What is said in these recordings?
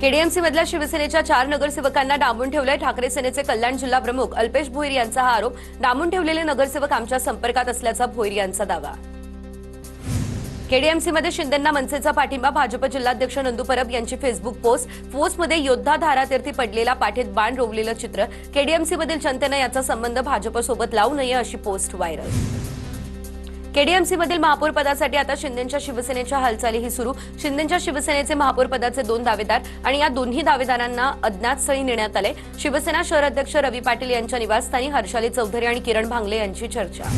KDMC मधल्या शिवसेनेच्या 4 नगरसेवकांना डांबून ठेवलंय। ठाकरे सेनेचे कल्याण जिल्हा प्रमुख अल्पेश भोईर यांचा हा आरोप। डांबून ठेवलेले नगरसेवक आमच्या संपर्कात असल्याचा भोईर यांचा दावा। केडीएमसीमध्ये शिंदेंना मनसेचा पाठिंबा। भाजप जिल्हाध्यक्ष नंदू परब यांची फेसबुक पोस्टमध्ये योद्धा धारातीर्थी पडलेला पाठीत बाण रोवलेलं चित्र। केडीएमसीमधील जनतेने याचा संबंध भाजपसोबत लावू नये अशी पोस्ट व्हायरल। केडीएमसीमधील महापौर पदासाठी आता शिंदेंच्या शिवसेनेच्या हालचालीही सुरू। शिंदेंच्या शिवसेनेचे महापौर पदाचे 2 दावेदार आणि या दोन्ही दावेदारांना अज्ञात स्थळी नेण्यात आले। शिवसेना शहर अध्यक्ष रवी पाटील यांच्या निवासस्थानी हर्षाली चौधरी आणि किरण भांगले यांची चर्चा।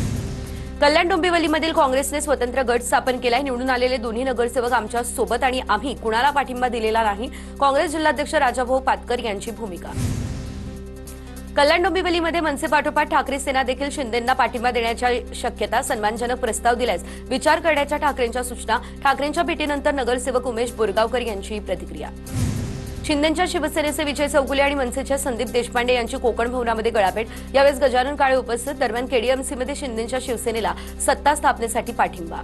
कल्याण डोंबिवलीमधील काँग्रेसने स्वतंत्र गट स्थापन केलाय। निवडून आलेले दोन्ही नगरसेवक आमच्या सोबत आणि आम्ही कुणाला पाठिंबा दिलेला नाही, काँग्रेस जिल्हाध्यक्ष राजाभाऊ पातकर यांची भूमिका। कल्याण डोंबिवलीमध्ये मनसे पाठोपाठ ठाकरे सेना देखील शिंदेंना पाठिंबा देण्याची शक्यता। सन्मानजनक प्रस्ताव दिल्यास विचार करण्याच्या ठाकरेंच्या सूचना। ठाकरेंच्या भेटीनंतर नगरसेवक उमेश बोरगावकर यांची प्रतिक्रिया। शिंदेंच्या शिवसेनेचे विजय चौगुले आणि मनसेच्या संदीप देशपांडे यांची कोकण भवनामध्ये गळाभेट। यावेळेस गजानन काळे उपस्थित। दरम्यान केडीएमसीमध्ये शिंदेंच्या शिवसेनेला सत्ता स्थापनेसाठी पाठिंबा।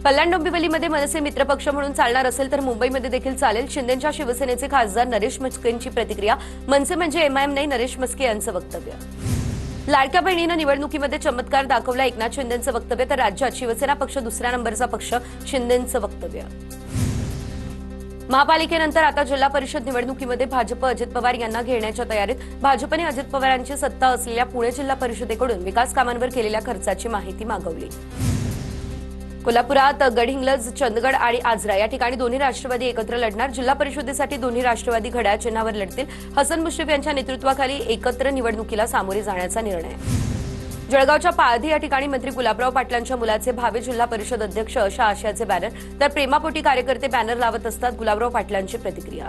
कल्याण डोंबिवलीमध्ये मनसे मित्रपक्ष म्हणून चालणार असेल तर मुंबईमध्ये देखील चालेल। शिंदेंच्या शिवसेनेचे खासदार नरेश म्हस्केंची प्रतिक्रिया। मनसे म्हणजे एमआयएम नाही, नरेश म्हस्के यांचं वक्तव्य। लाडक्या बहिणीनं निवडणुकीमध्ये चमत्कार दाखवला, एकनाथ शिंदेंचं वक्तव्य। तर राज्यात शिवसेना पक्ष दुसऱ्या नंबरचा पक्ष, शिंदेंचं वक्तव्य। महापालिकेनंतर आता जिल्हा परिषद निवडणुकीमध्ये भाजप अजित पवार यांना घेण्याच्या तयारीत। भाजपने अजित पवारांची सत्ता असलेल्या पुणे जिल्हा परिषदेकडून विकास कामांवर केलेल्या खर्चाची माहिती मागवली। कोल्हापुरात गडहिंग्लज, चंदगड आणि आजरा या ठिकाणी दोन्ही राष्ट्रवादी एकत्र लढणार। जिल्हा परिषदेसाठी दोन्ही राष्ट्रवादी घड्याळ चिन्हावर लढतील। हसन मुश्रीफ यांच्या नेतृत्वाखाली एकत्र निवडणुकीला सामोरे जाण्याचा निर्णय। जळगावच्या पाळधी या ठिकाणी मंत्री गुलाबराव पाटलांच्या मुलाचे भावी जिल्हा परिषद अध्यक्ष अशा आशयाचे बॅनर। तर प्रेमापोटी कार्यकर्ते बॅनर लावत असतात, गुलाबराव पाटलांची प्रतिक्रिया।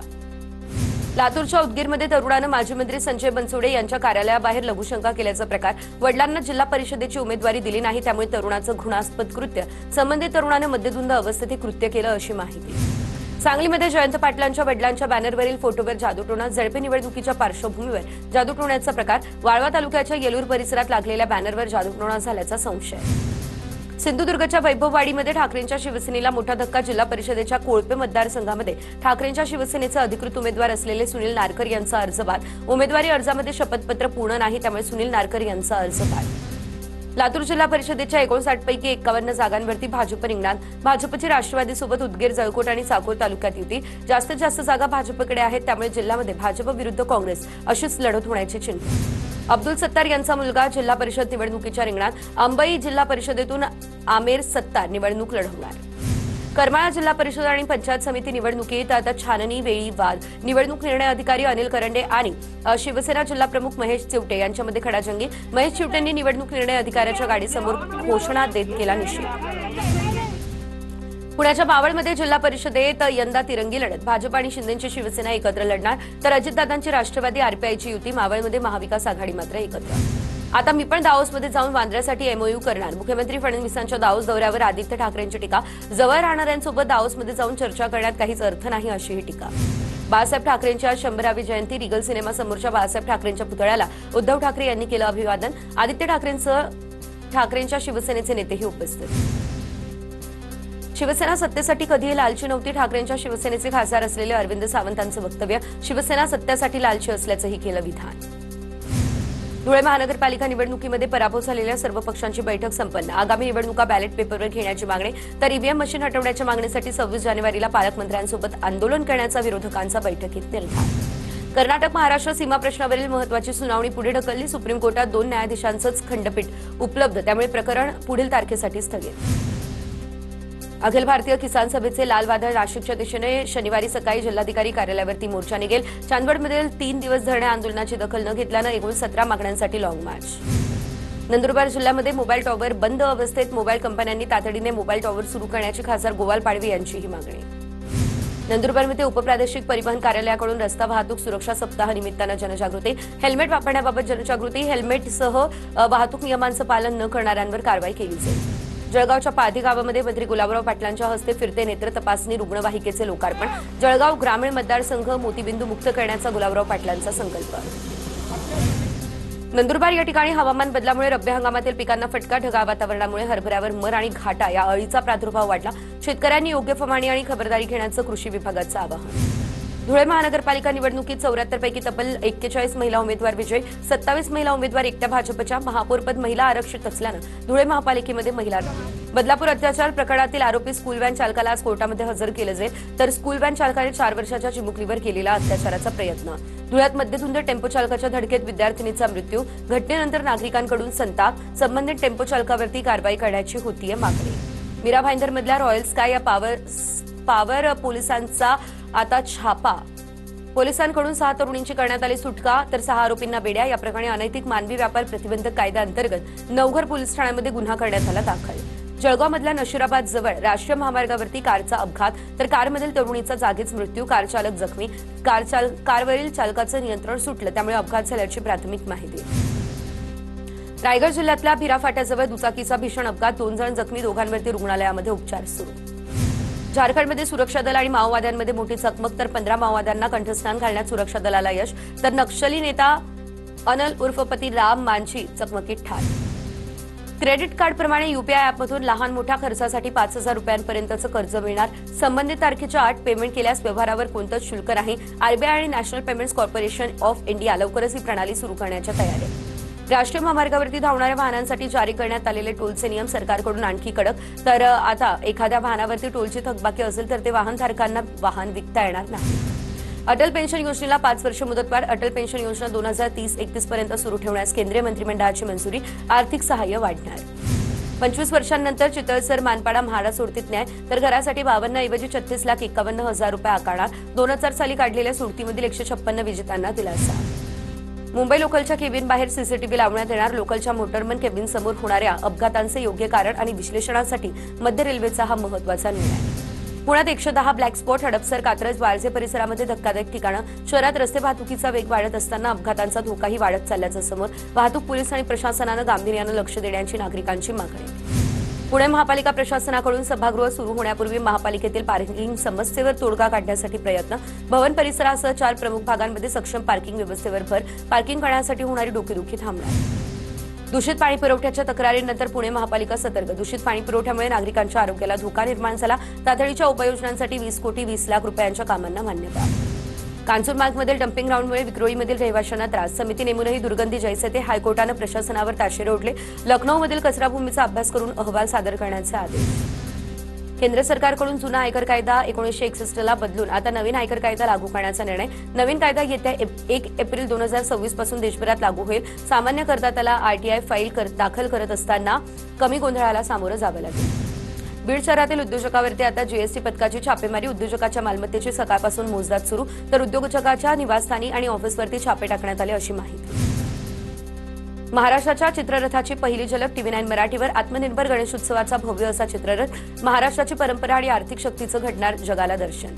लातूरच्या उदगीरमध्ये तरुणानं माजी मंत्री संजय बनसोडे यांच्या कार्यालयाबाहेर लघुशंका केल्याचा प्रकार। वडिलांना जिल्हा परिषदेची उमेदवारी दिली नाही, त्यामुळे तरुणाचं घृणास्पद कृत्य। संबंधित तरुणाने मद्यधुंद अवस्थेत कृत्य केलं अशी माहिती। सांगलीमध्ये जयंत पाटलांच्या वडिलांच्या बॅनरवरील फोटोवर जादूटोणा। झडपी निवडणुकीच्या पार्श्वभूमीवर जादूटोण्याचा प्रकार। वाळवा तालुक्याच्या येलूर परिसरात लागलेल्या बॅनरवर जादूटोणा झाल्याचा संशय। सिंधुदुर्गच्या वैभववाडीमध्ये ठाकरेंच्या शिवसेनेला मोठा धक्का। जिल्हा परिषदेच्या कोळपे मतदारसंघामध्ये ठाकरेंच्या शिवसेनेचे अधिकृत उमेदवार असलेले सुनील नारकर यांचा अर्ज बाद। उमेदवारी अर्जामध्ये शपथपत्र पूर्ण नाही, त्यामुळे सुनील नारकर यांचा अर्ज बाद। लातूर जिल्हा परिषदेच्या 59 पैकी 51 जागांवरती भाजप रिंगणात। भाजपची राष्ट्रवादीसोबत उदगीर, जळकोट आणि चाकूर तालुक्यात युती। जास्तीत जास्त जागा भाजपकडे आहेत, त्यामुळे जिल्ह्यामध्ये भाजप विरुद्ध काँग्रेस अशीच लढत होण्याची चिंता। अब्दुल सत्तार यांचा मुलगा जिल्हा परिषद निवडणुकीच्या रिंगणात। अंबई जिल्हा परिषदेतून आमेर सत्तार निवडणूक लढवणार। करमाळा जिल्हा परिषद आणि पंचायत समिती निवडणुकीत आता छाननी वेळी वाद। निवडणूक निर्णय अधिकारी अनिल करंडे आणि शिवसेना जिल्हा प्रमुख महेश चिवटे यांच्यामध्ये खडाजंगी। महेश चिवटेंनी निवडणूक निर्णय अधिकाऱ्याच्या गाडीसमोर घोषणा देत केला निषेध। पुण्याच्या मावळमध्ये जिल्हा परिषदेत यंदा तिरंगी लढत। भाजप आणि शिंदेची शिवसेना एकत्र लढणार, तर अजितदादांची राष्ट्रवादी आरपीआयची युती। मावळमध्ये महाविकास आघाडी मात्र एकत्र। आता मी पण दाओसमध्ये जाऊन वांद्र्यासाठी एमओयू करणार। मुख्यमंत्री फडणवीसांच्या दाओस दौऱ्यावर आदित्य ठाकरेंची टीका। जवळ राहणाऱ्यांसोबत दाओसमध्ये जाऊन चर्चा करण्यात काहीच अर्थ नाही अशीही टीका। बाळासाहेब ठाकरेंची आज 100वी जयंती। रिगल सिनेमा समोरच्या बाळासाहेब ठाकरेंच्या पुतळ्याला उद्धव ठाकरे यांनी केलं अभिवादन। आदित्य ठाकरेंसह ठाकरेंच्या शिवसेनेचे नेतेही उपस्थित। शिवसेना सत्तेसाठी कधीही लालची नव्हती। ठाकरेंच्या शिवसेनेचे खासदार असलेले अरविंद सावंतांचं वक्तव्य। शिवसेना सत्तेसाठी लालची असल्याचंही केलं विधान। धुळे महानगरपालिका निवडणुकीमध्ये पराभव झालेल्या सर्व पक्षांची बैठक संपन्न। आगामी निवडणुका बॅलेट पेपरवर घेण्याची मागणी, तर ईव्हीएम मशीन हटवण्याच्या मागणीसाठी 26 जानेवारीला पालकमंत्र्यांसोबत आंदोलन करण्याचा विरोधकांचा बैठकीत निर्धार। कर्नाटक महाराष्ट्र सीमा प्रश्नावरील महत्त्वाची सुनावणी पुढे ढकलली। सुप्रीम कोर्टात 2 न्यायाधीशांचंच खंडपीठ उपलब्ध, त्यामुळे प्रकरण पुढील तारखेसाठी स्थगित। अखिल भारतीय किसान सभेचे लाल वादळ नाशिकच्या दिशेने शनिवारी सकाळी जिल्हाधिकारी कार्यालयावरती मोर्चा निघेल। चांदवडमधील 3 दिवस धरणे आंदोलनाची दखल न घेतल्यानं एकूण 17 मागण्यांसाठी लाँग मार्च। नंदुरबार जिल्ह्यामध्ये मोबाईल टॉवर बंद अवस्थेत। मोबाईल कंपन्यांनी तातडीने मोबाईल टॉवर सुरू करण्याची खासदार गोवाल पाडवी यांचीही मागणी। नंदुरबारमध्ये उपप्रादेशिक परिवहन कार्यालयाकडून रस्ता वाहतूक सुरक्षा सप्ताह निमित्तानं जनजागृती। हेल्मेट वापरण्याबाबत जनजागृती। हेल्मेटसह वाहतूक नियमांचं पालन न करणाऱ्यांवर कारवाई केली जाईल। जळगावच्या पाळधी गावामध्ये मंत्री गुलाबराव पाटलांच्या हस्ते फिरते नेत्र तपासणी रुग्णवाहिकेचे लोकार्पण। जळगाव ग्रामीण मतदारसंघ मोतीबिंदू मुक्त करण्याचा गुलाबराव पाटलांचा संकल्प। नंदुरबार या ठिकाणी हवामान बदलामुळे रब्बी हंगामातील पिकांना फटका. ढगाळ वातावरणामुळे हरभऱ्यावर मर आणि घाटा या अळीचा प्रादुर्भाव वाढला. शेतकऱ्यांनी योग्य फवारणी आणि खबरदारी घेण्याचं कृषी विभागाचं आवाहन. धुळे महानगरपालिका निवडणुकीत 74 पैकी तब्बल 41 महिला उमेदवार विजयी. 27 महिला उमेदवार एकट्या भाजपच्या. महापौरपद महिला आरक्षित असल्यानं धुळे महापालिकेमध्ये महिला. बदलापूर अत्याचार प्रकरणातील आरोपी स्कूल व्हॅन चालकाला आज कोर्टामध्ये हजर केलं जाईल. तर स्कूल व्हॅन चालकाने 4 वर्षाच्या चिमुकलीवर केलेला अत्याचाराचा प्रयत्न. धुळ्यात मध्यधुंद टेम्पो चालकाच्या धडकेत विद्यार्थिनीचा मृत्यू. घटनेनंतर नागरिकांकडून संताप. संबंधित टेम्पो चालकावरती कारवाई करण्याची होतीये मागणी. मीरा भाईंदरमधल्या रॉयल स्काय या पावर पोलिसांचा आता छापा. पोलिसांकडून 6 तरुणींची करण्यात आली सुटका. तर 6 आरोपींना बेड्या. या प्रकरणी अनैतिक मानवी व्यापार प्रतिबंधक कायद्याअंतर्गत नवघर पोलीस ठाण्यामध्ये गुन्हा करण्यात आला दाखल. जळगावमधल्या नशिराबाद जवळ राष्ट्रीय महामार्गावरती कारचा अपघात. तर कारमधील तरुणीचा जागीच मृत्यू. कार चालक जखमी. कारवरील चालकाचं नियंत्रण सुटलं, त्यामुळे अपघात झाल्याची प्राथमिक माहिती. रायगड जिल्ह्यातल्या भिरा फाट्याजवळ दुचाकीचा भीषण अपघात. 2 जण जखमी. दोघांवरती रुग्णालयामध्ये उपचार सुरू. झारखंडमध्ये सुरक्षा दल आणि माओवाद्यांमध्ये मोठी चकमक. तर 15 माओवाद्यांना कंठस्नान घालण्यात सुरक्षा दलाला यश. तर नक्षली नेता अनल उर्फ पती राम मांझी चकमकीत ठार. क्रेडिट कार्डप्रमाणे यूपीआय ॲपमधून लहान मोठ्या खर्चासाठी 5,000 रुपयांपर्यंतचं कर्ज मिळणार. संबंधित तारखेच्या आत पेमेंट केल्यास व्यवहारावर कोणतंच शुल्क नाही. आरबीआय आणि national payments corporation of India लवकरच ही प्रणाली सुरू करण्याच्या तयारीत. राष्ट्रीय महामार्गावरती धावणाऱ्या वाहनांसाठी जारी करण्यात आलेले टोलचे नियम सरकारकडून आणखी कडक. तर आता एखाद्या वाहनावरती टोलची थकबाकी असेल तर ते वाहनधारकांना वाहन विकता येणार नाही. अटल पेन्शन योजनेला 5 वर्ष मुदतवाढ. अटल पेन्शन योजना 2030-31 पर्यंत सुरू ठेवण्यास केंद्रीय मंत्रिमंडळाची मंजुरी. आर्थिक सहाय्य वाढणार. 25 वर्षांनंतर चितळसर मानपाडा म्हाडा सोडतीत न्याय. तर घरासाठी 52 ऐवजी 36,51,000 रुपये आकारणार. 2000 साली काढलेल्या सोडतीमधील 156 विजेत्यांना दिलासा. मुंबई लोकलच्या केबिनबाहेर सीसीटीव्ही लावण्यात येणार. लोकलच्या मोटरमन केबिनसमोर होणाऱ्या अपघातांचे योग्य कारण आणि विश्लेषणासाठी मध्य रेल्वेचा हा महत्त्वाचा निर्णय. पुण्यात 110 ब्लॅक स्पॉट. हडपसर, कात्रज, वाळजे परिसरामध्ये धक्कादायक ठिकाणं. शहरात रस्ते वाहतुकीचा वेग वाढत असताना अपघातांचा धोकाही वाढत चालल्याचं समोर. वाहतूक पोलीस आणि प्रशासनानं गांभीर्यानं लक्ष देण्याची नागरिकांची मागणी. पुणे महापालिका प्रशासनाकडून सभागृह सुरू होण्यापूर्वी महापालिकेतील पार्किंग समस्येवर तोडगा काढण्यासाठी प्रयत्न. भवन परिसरासह 4 प्रमुख भागांमध्ये सक्षम पार्किंग व्यवस्थेवर भर. पार्किंग करण्यासाठी होणारी डोकेदुखी थांबणार. दूषित पाणी पुरवठ्याच्या तक्रारीनंतर पुणे महापालिका सतर्क. दूषित पाणी पुरवठ्यामुळे नागरिकांच्या आरोग्याला धोका निर्माण झाला. तातडीच्या उपाययोजनांसाठी 20 कोटी 20 लाख रुपयांच्या कामांना मान्यता. कांजूरमार्गमधील डम्पिंग ग्राउंडमुळे विक्रोळीमधील रहिवाशांना त्रास. समिती नेमूनही दुर्गंधी जैसे थे. हायकोर्टानं प्रशासनावर ताशेरे ओढले. लखनौमधील कचराभूमीचा अभ्यास करून अहवाल सादर करण्याचे आदेश. केंद्र सरकारकडून जुना आयकर कायदा 1961ला बदलून आता नवीन आयकर कायदा लागू करण्याचा निर्णय. नवीन कायदा येत्या 1 एप्रिल 2026 पासून देशभरात लागू होईल. सामान्य करदात्याला आरटीआय फाईल दाखल करत असताना कमी गोंधळाला सामोरं जावं लागेल. बीड शहरातील उद्योजकावरती आता जीएसटी पथकाची छापेमारी. उद्योजकाच्या मालमत्तेची सकाळपासून मोजदाद सुरू. तर उद्योजकाच्या निवासस्थानी आणि ऑफिसवरती छापे टाकण्यात आले अशी माहिती. महाराष्ट्राच्या चित्ररथाची पहिली झलक. TV9 मराठीवर आत्मनिर्भर गणेशोत्सवाचा भव्य असा चित्ररथ. महाराष्ट्राची परंपरा आणि आर्थिक शक्तीचं घडणार जगाला दर्शन.